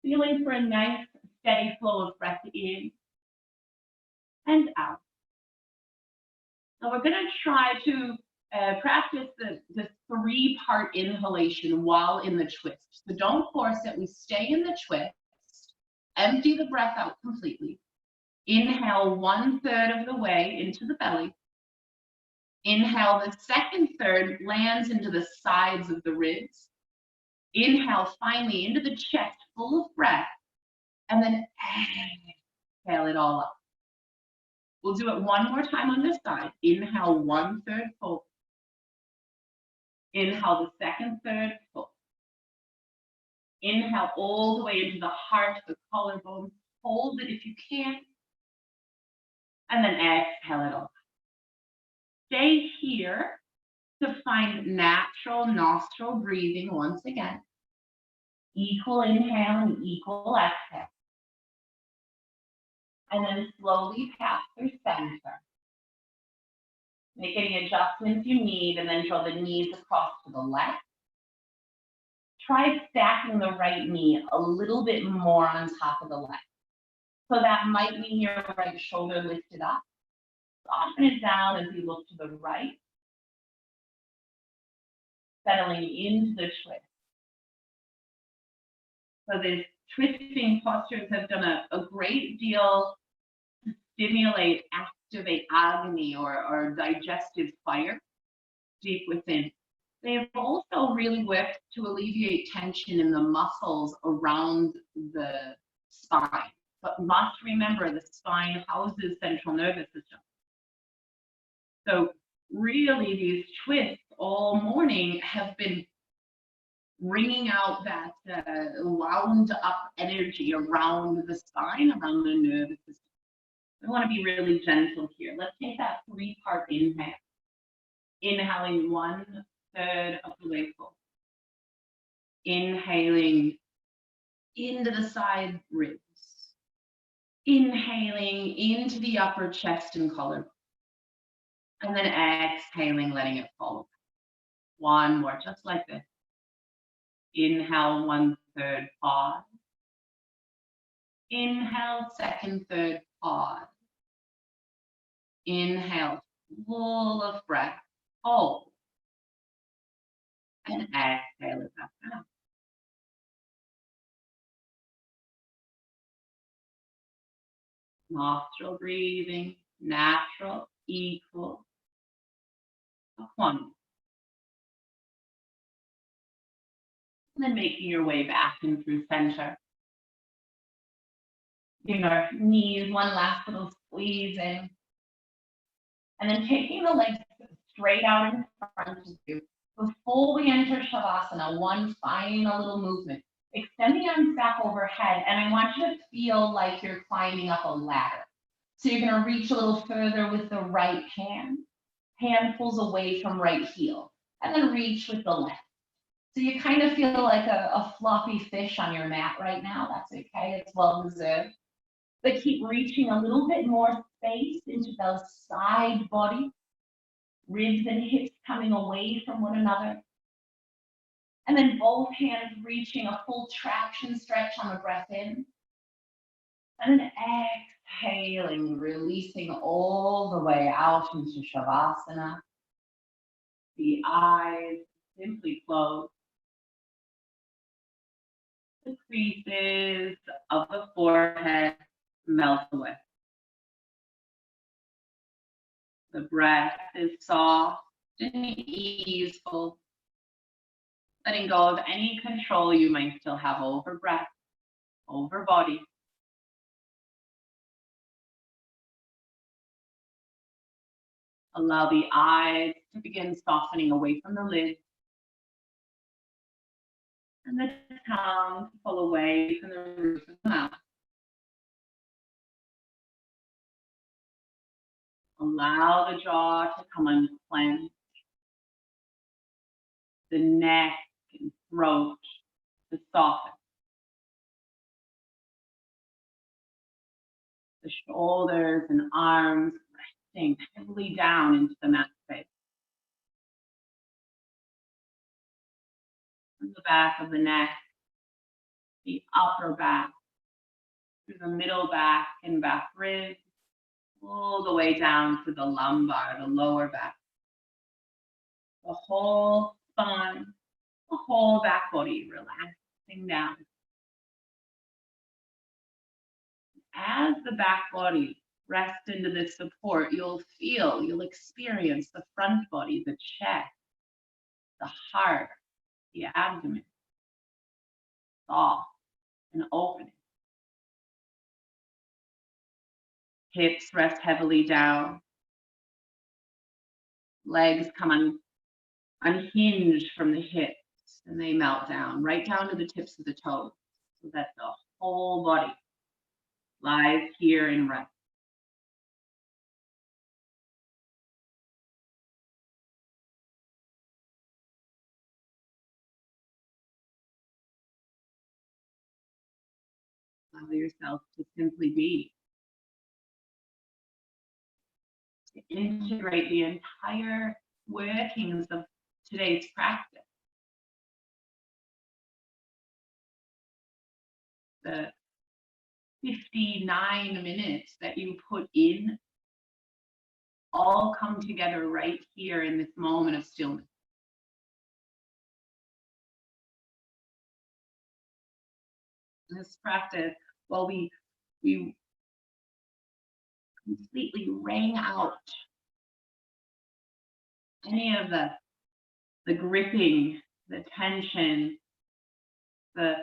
Feeling for a nice, steady flow of breath in and out. Now we're going to try to practice the three-part inhalation while in the twist. So don't force it. We stay in the twist. Empty the breath out completely. Inhale 1/3 of the way into the belly. Inhale, the second third lands into the sides of the ribs. Inhale finally into the chest, full of breath. And then exhale it all up. We'll do it one more time on this side. Inhale, 1/3 fold. Inhale, the second third fold. Inhale all the way into the heart, the collarbone. Hold it if you can. And then exhale it all. Stay here to find natural nostril breathing once again. Equal inhale and equal exhale. And then slowly pass through center. Make any adjustments you need, and then draw the knees across to the left. Try stacking the right knee a little bit more on top of the left. So that might mean your right shoulder lifted up. Soften it down as you look to the right. Settling into the twist. So these twisting postures have done a great deal to stimulate, activate agni or digestive fire deep within. They have also really worked to alleviate tension in the muscles around the spine. But must remember, the spine houses central nervous system. So really these twists all morning have been bringing out that wound up energy around the spine, around the nervous system. We want to be really gentle here. Let's take that 3-part inhale. Inhaling 1/3 of the way forward. Inhaling into the side ribs. Inhaling into the upper chest and collarbone. And then exhaling, letting it fall. One more, just like this. Inhale, 1/3 pause. Inhale, second, third pause. Inhale, full of breath. Hold. And exhale it back out. Nostril breathing, natural, equal. One. And then making your way back in through center. Giving our knees one last little squeeze in. And then taking the legs straight out in front of you. Before we enter Shavasana, one final little movement. Extend the arms back overhead, and I want you to feel like you're climbing up a ladder. So you're going to reach a little further with the right hand. Hand pulls away from right heel, and then reach with the left. So you kind of feel like a floppy fish on your mat right now. That's okay, it's well deserved. But keep reaching a little bit more space into those side body, ribs and hips coming away from one another. And then both hands reaching a full traction stretch on the breath in. And then exhaling, releasing all the way out into Shavasana. The eyes simply close. The creases of the forehead melt away. The breath is soft and easeful, letting go of any control you might still have over breath, over body. Allow the eyes to begin softening away from the lid. And the tongue to pull away from the roof of the mouth. Allow the jaw to come unclenched. The neck and throat to soften. The shoulders and arms resting heavily down into the mat space. From the back of the neck, the upper back, through the middle back and back ribs, all the way down to the lumbar, the lower back. The whole spine, the whole back body relaxing down. As the back body rests into this support, you'll experience the front body, the chest, the heart, the abdomen, soft and opening. Hips rest heavily down. Legs come unhinged from the hips, and they melt down, right down to the tips of the toes, so that the whole body lies here in rest. Allow yourself to simply be, to integrate the entire workings of today's practice. The 59 minutes that you put in all come together right here in this moment of stillness. This practice, well, we completely wring out any of the gripping, the tension, the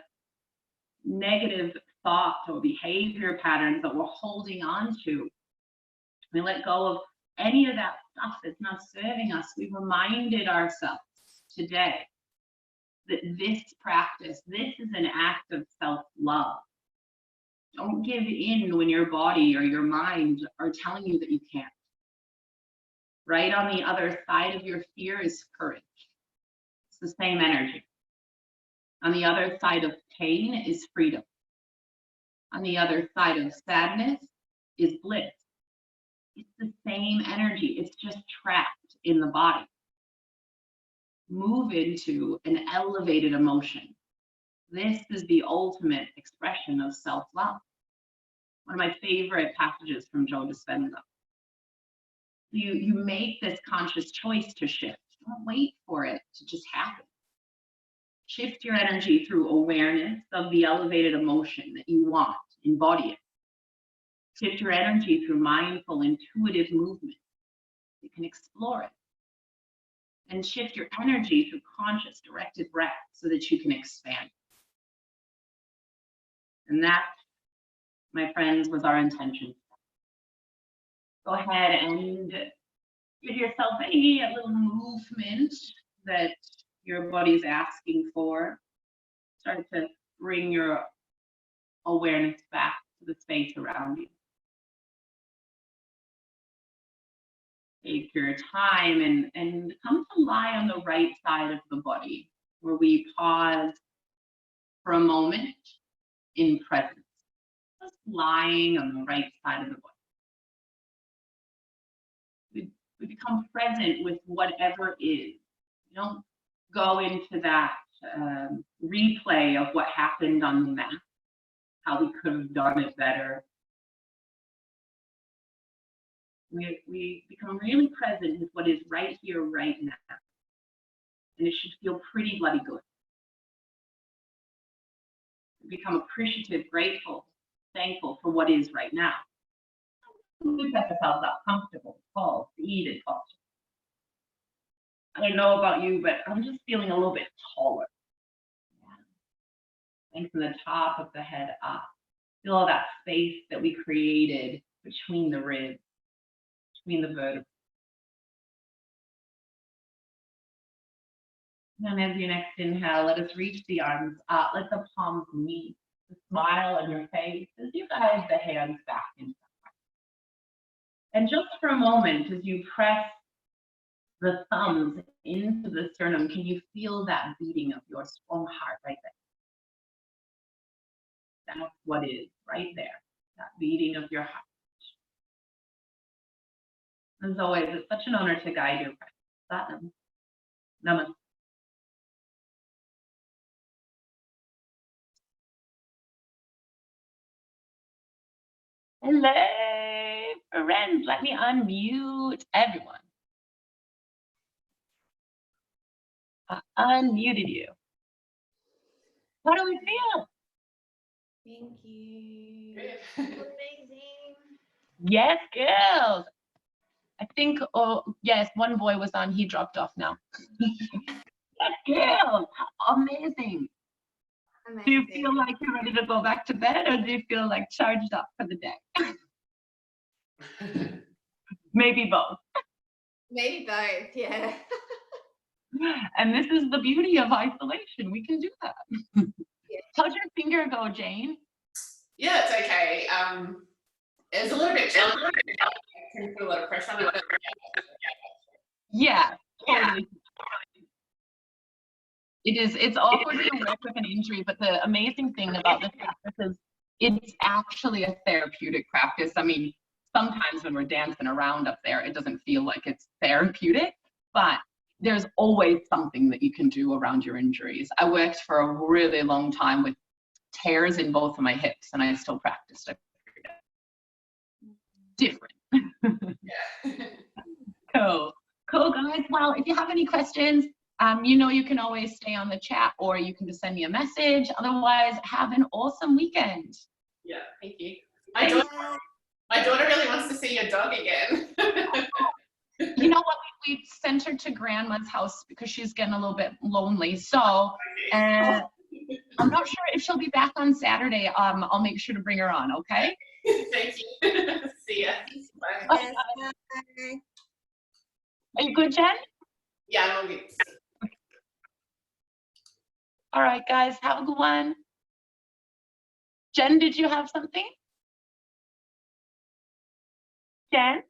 negative thoughts or behavior patterns that we're holding on to. We let go of any of that stuff that's not serving us. We reminded ourselves today that this practice, this is an act of self-love. Don't give in when your body or your mind are telling you that you can't. Right on the other side of your fear is courage. It's the same energy. On the other side of pain is freedom. On the other side of sadness is bliss. It's the same energy. It's just trapped in the body. Move into an elevated emotion. This is the ultimate expression of self-love. One of my favorite passages from Joe Dispenza. You make this conscious choice to shift. Don't wait for it to just happen. Shift your energy through awareness of the elevated emotion that you want. Embody it. Shift your energy through mindful, intuitive movement. You can explore it. And shift your energy through conscious, directed breath so that you can expand. And that, my friends, was our intention. Go ahead and give yourself a little movement that your body's asking for. Start to bring your awareness back to the space around you. Take your time and come to lie on the right side of the body, where we pause for a moment in presence. Just lying on the right side of the body. We become present with whatever is. We don't go into that replay of what happened on the mat, how we could have done it better. We become really present with what is right here, right now. And it should feel pretty bloody good. We become appreciative, grateful, thankful for what is right now. We set ourselves up comfortable, tall, seated posture. I don't know about you, but I'm just feeling a little bit taller. Lengthen the top of the head up. Feel all that space that we created between the ribs, between the vertebrae. And as you next inhale, let us reach the arms up. Let the palms meet. The smile on your face as you guide the hands back into the heart. And just for a moment, as you press the thumbs into the sternum, can you feel that beating of your strong heart right there? That's what is right there, that beating of your heart. As always, it's such an honor to guide your practice. Namaste. Hello, friends. Let me unmute everyone. I unmuted you. How do we feel? Thank you. Amazing. Yes, girls. I think, oh, yes, one boy was on. He dropped off now. Yes, girls. Amazing. Do you feel like you're ready to go back to bed, or do you feel like charged up for the day? Maybe both. Maybe both, yeah. And this is the beauty of isolation. We can do that. Yeah. How'd your finger go, Jane? Yeah, it's okay. It was a little bit challenging. I couldn't put a lot of pressure on it. But Yeah, totally. It's awkward to work with an injury, but the amazing thing about this practice is it's actually a therapeutic practice. I mean, sometimes when we're dancing around up there, it doesn't feel like it's therapeutic, but there's always something that you can do around your injuries. I worked for a really long time with tears in both of my hips, and I still practiced every day. Different. yeah. Cool, guys. Well, if you have any questions, you know you can always stay on the chat, or you can just send me a message. Otherwise, have an awesome weekend. Yeah, thank you. My daughter really wants to see your dog again. You know what? We sent her to grandma's house because she's getting a little bit lonely. So I'm not sure if she'll be back on Saturday. I'll make sure to bring her on, okay? Thank you. See ya. Bye. Yes, bye. Are you good, Jen? Yeah, I'm all good. All right, guys, have a good one. Jen, did you have something? Jen?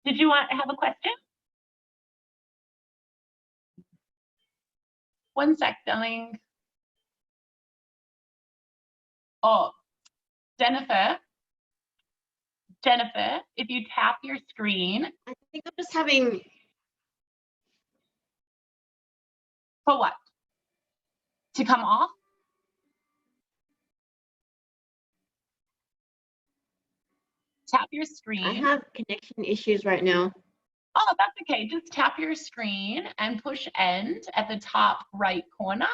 Did you want to have a question? One sec, darling. Oh, Jennifer, if you tap your screen. I think I'm just having. For what? To come off? Tap your screen. I have connection issues right now. Oh, that's okay. Just tap your screen and push end at the top right corner.